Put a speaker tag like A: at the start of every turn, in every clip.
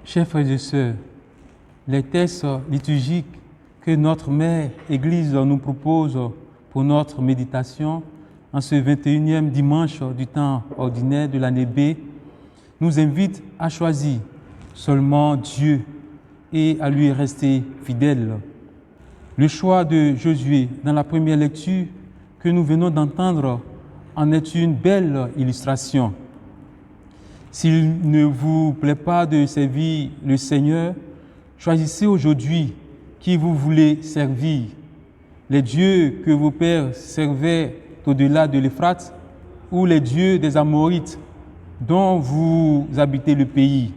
A: Chers frères et sœurs, les textes liturgiques que notre Mère Église nous propose pour notre méditation en ce 21e dimanche du temps ordinaire de l'année B nous invitent à choisir seulement Dieu et à lui rester fidèles. Le choix de Josué dans la première lecture que nous venons d'entendre en est une belle illustration. S'il ne vous plaît pas de servir le Seigneur, choisissez aujourd'hui qui vous voulez servir. Les dieux que vos pères servaient au-delà de l'Euphrate ou les dieux des Amorites dont vous habitez le pays.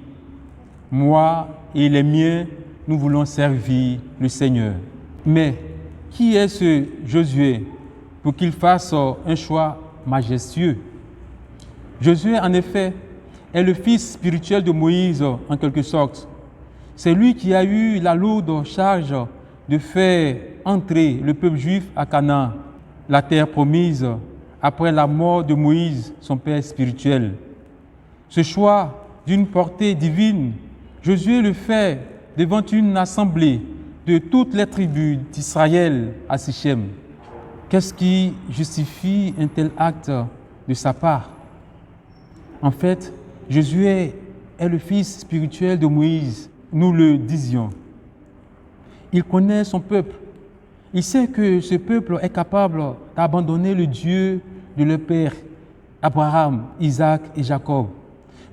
A: Moi et les miens, nous voulons servir le Seigneur. Mais qui est ce Josué pour qu'il fasse un choix majestueux? Josué, en effet, est le fils spirituel de Moïse, en quelque sorte. C'est lui qui a eu la lourde charge de faire entrer le peuple juif à Canaan, la terre promise, après la mort de Moïse, son père spirituel. Ce choix d'une portée divine, Josué le fait devant une assemblée de toutes les tribus d'Israël à Sichem. Qu'est-ce qui justifie un tel acte de sa part? En fait, Josué est le fils spirituel de Moïse, nous le disions. Il connaît son peuple. Il sait que ce peuple est capable d'abandonner le Dieu de leur père, Abraham, Isaac et Jacob.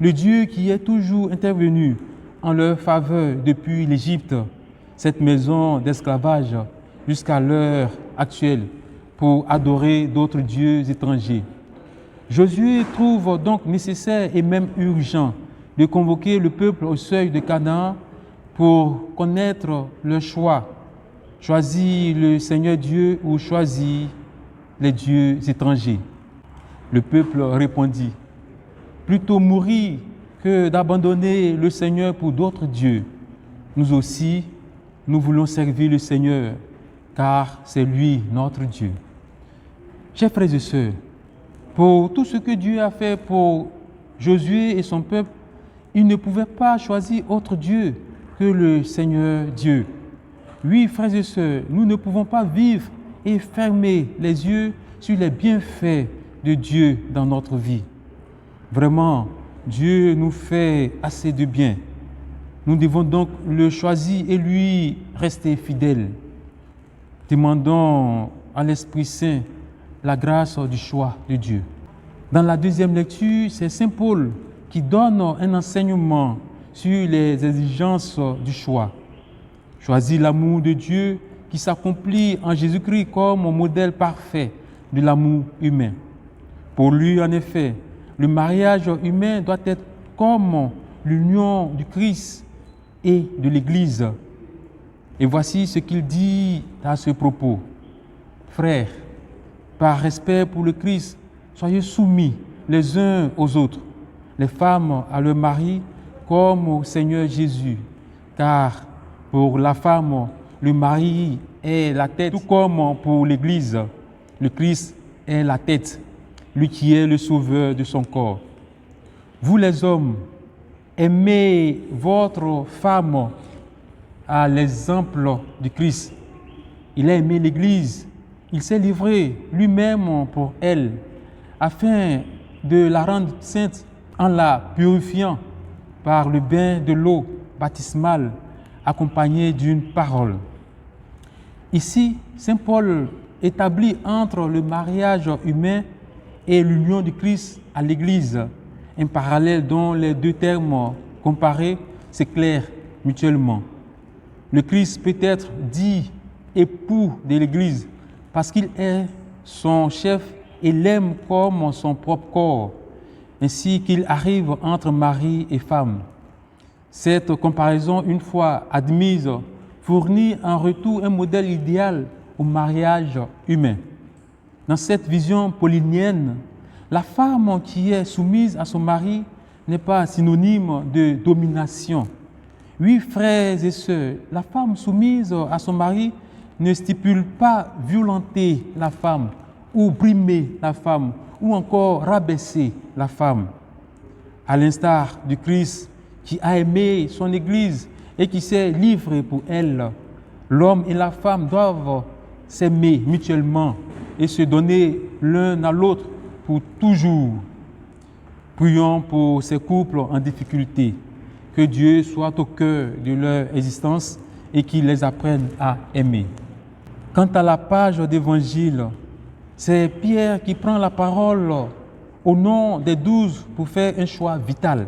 A: Le Dieu qui est toujours intervenu en leur faveur depuis l'Égypte, cette maison d'esclavage, jusqu'à l'heure actuelle, pour adorer d'autres dieux étrangers. Josué trouve donc nécessaire et même urgent de convoquer le peuple au seuil de Canaan pour connaître leur choix. Choisir le Seigneur Dieu ou choisir les dieux étrangers. Le peuple répondit, plutôt mourir que d'abandonner le Seigneur pour d'autres dieux. Nous aussi, nous voulons servir le Seigneur, car c'est lui notre Dieu. Chers frères et sœurs, pour tout ce que Dieu a fait pour Josué et son peuple, il ne pouvait pas choisir autre Dieu que le Seigneur Dieu. Oui, frères et sœurs, nous ne pouvons pas vivre et fermer les yeux sur les bienfaits de Dieu dans notre vie. Vraiment, Dieu nous fait assez de bien. Nous devons donc le choisir et lui rester fidèles. Demandons à l'Esprit Saint la grâce du choix de Dieu. Dans la deuxième lecture, c'est Saint Paul qui donne un enseignement sur les exigences du choix. Choisir l'amour de Dieu qui s'accomplit en Jésus-Christ comme modèle parfait de l'amour humain. Pour lui, en effet, le mariage humain doit être comme l'union du Christ et de l'Église. Et voici ce qu'il dit à ce propos. Frères, par respect pour le Christ, soyez soumis les uns aux autres, les femmes à leur mari comme au Seigneur Jésus. Car pour la femme, le mari est la tête, tout comme pour l'Église, le Christ est la tête, lui qui est le sauveur de son corps. Vous les hommes, aimez votre femme à l'exemple du Christ. Il a aimé l'Église, il s'est livré lui-même pour elle, afin de la rendre sainte en la purifiant par le bain de l'eau baptismale accompagné d'une parole. Ici, Saint Paul établit entre le mariage humain et l'union du Christ à l'Église un parallèle dont les deux termes comparés s'éclairent mutuellement. Le Christ peut être dit époux de l'Église parce qu'il est son chef et l'aime comme son propre corps, ainsi qu'il arrive entre mari et femme. Cette comparaison, une fois admise, fournit en retour un modèle idéal au mariage humain. Dans cette vision paulinienne, la femme qui est soumise à son mari n'est pas synonyme de domination. Oui, frères et sœurs, la femme soumise à son mari ne stipule pas violenter la femme ou brimer la femme ou encore rabaisser la femme. À l'instar du Christ qui a aimé son Église et qui s'est livré pour elle. L'homme et la femme doivent s'aimer mutuellement et se donner l'un à l'autre pour toujours. Prions pour ces couples en difficulté. Que Dieu soit au cœur de leur existence et qu'il les apprenne à aimer. Quant à la page d'évangile, c'est Pierre qui prend la parole au nom des 12 pour faire un choix vital.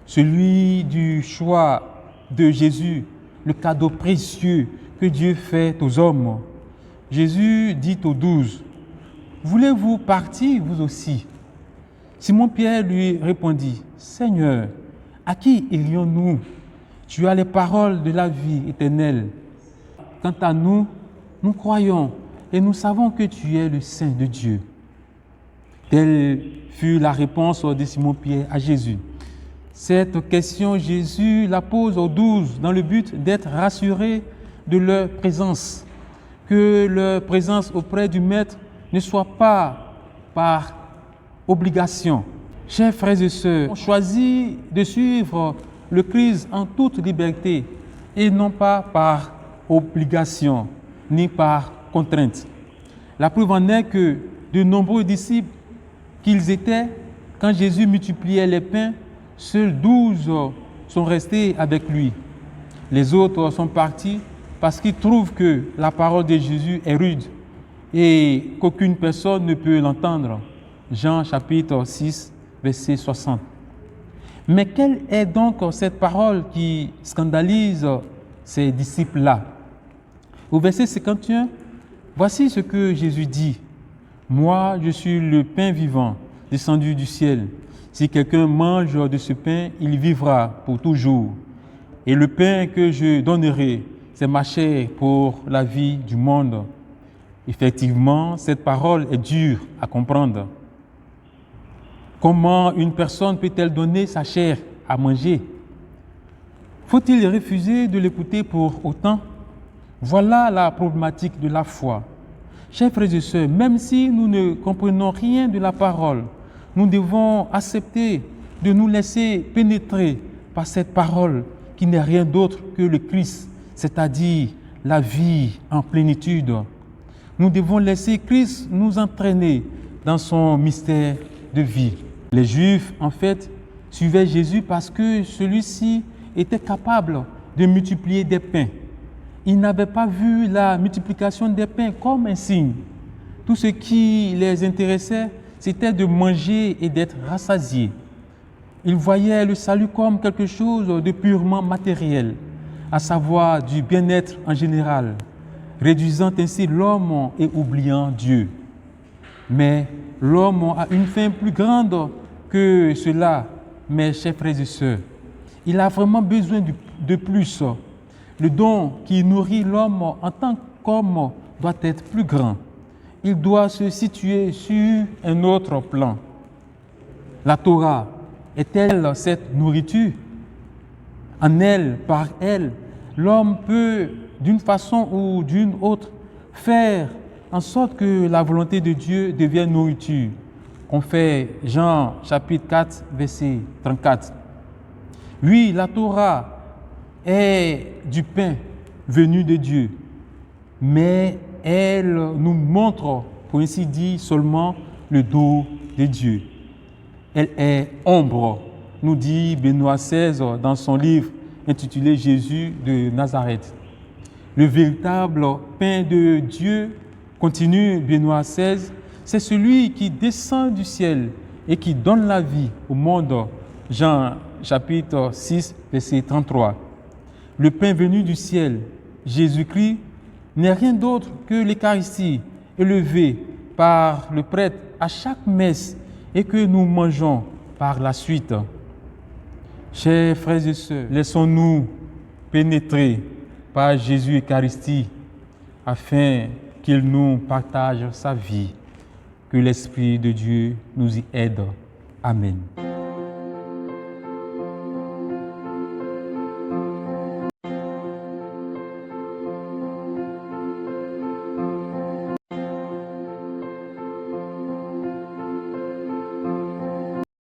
A: Celui du choix de Jésus, le cadeau précieux que Dieu fait aux hommes. Jésus dit aux 12, « Voulez-vous partir vous aussi ?» Simon-Pierre lui répondit, « Seigneur, à qui irions-nous? Tu as les paroles de la vie éternelle. Quant à nous, nous croyons et nous savons que tu es le Saint de Dieu. » Telle fut la réponse de Simon-Pierre à Jésus. Cette question, Jésus la pose aux 12 dans le but d'être rassurés de leur présence, que leur présence auprès du Maître ne soit pas par obligation. Chers frères et sœurs, on choisit de suivre le Christ en toute liberté et non pas par obligation ni par contrainte. La preuve en est que de nombreux disciples qu'ils étaient, quand Jésus multipliait les pains, seuls 12 sont restés avec lui. Les autres sont partis parce qu'ils trouvent que la parole de Jésus est rude et qu'aucune personne ne peut l'entendre. Jean chapitre 6, verset 60. Mais quelle est donc cette parole qui scandalise ces disciples-là? Au verset 51, voici ce que Jésus dit. « Moi, je suis le pain vivant, descendu du ciel. Si quelqu'un mange de ce pain, il vivra pour toujours. Et le pain que je donnerai, c'est ma chair pour la vie du monde. » Effectivement, cette parole est dure à comprendre. Comment une personne peut-elle donner sa chair à manger? Faut-il refuser de l'écouter pour autant? Voilà la problématique de la foi. Chers frères et sœurs, même si nous ne comprenons rien de la parole, nous devons accepter de nous laisser pénétrer par cette parole qui n'est rien d'autre que le Christ, c'est-à-dire la vie en plénitude. Nous devons laisser Christ nous entraîner dans son mystère de vie. Les Juifs, en fait, suivaient Jésus parce que celui-ci était capable de multiplier des pains. Ils n'avaient pas vu la multiplication des pains comme un signe. Tout ce qui les intéressait, c'était de manger et d'être rassasiés. Ils voyaient le salut comme quelque chose de purement matériel, à savoir du bien-être en général, réduisant ainsi l'homme et oubliant Dieu. Mais l'homme a une fin plus grande que cela, mes chers frères et sœurs. Il a vraiment besoin de plus. Le don qui nourrit l'homme en tant qu'homme doit être plus grand. Il doit se situer sur un autre plan. La Torah est-elle cette nourriture? En elle, par elle, l'homme peut, d'une façon ou d'une autre, faire en sorte que la volonté de Dieu devienne nourriture. On fait Jean chapitre 4, verset 34. Oui, la Torah est du pain venu de Dieu, mais elle nous montre, pour ainsi dire, seulement le dos de Dieu. Elle est ombre, nous dit Benoît XVI dans son livre intitulé Jésus de Nazareth. Le véritable pain de Dieu, continue Benoît XVI, c'est celui qui descend du ciel et qui donne la vie au monde. Jean chapitre 6, verset 33. Le pain venu du ciel, Jésus-Christ, n'est rien d'autre que l'Eucharistie élevée par le prêtre à chaque messe et que nous mangeons par la suite. Chers frères et sœurs, laissons-nous pénétrer par Jésus Eucharistie afin qu'il nous partage sa vie. Que l'Esprit de Dieu nous y aide. Amen.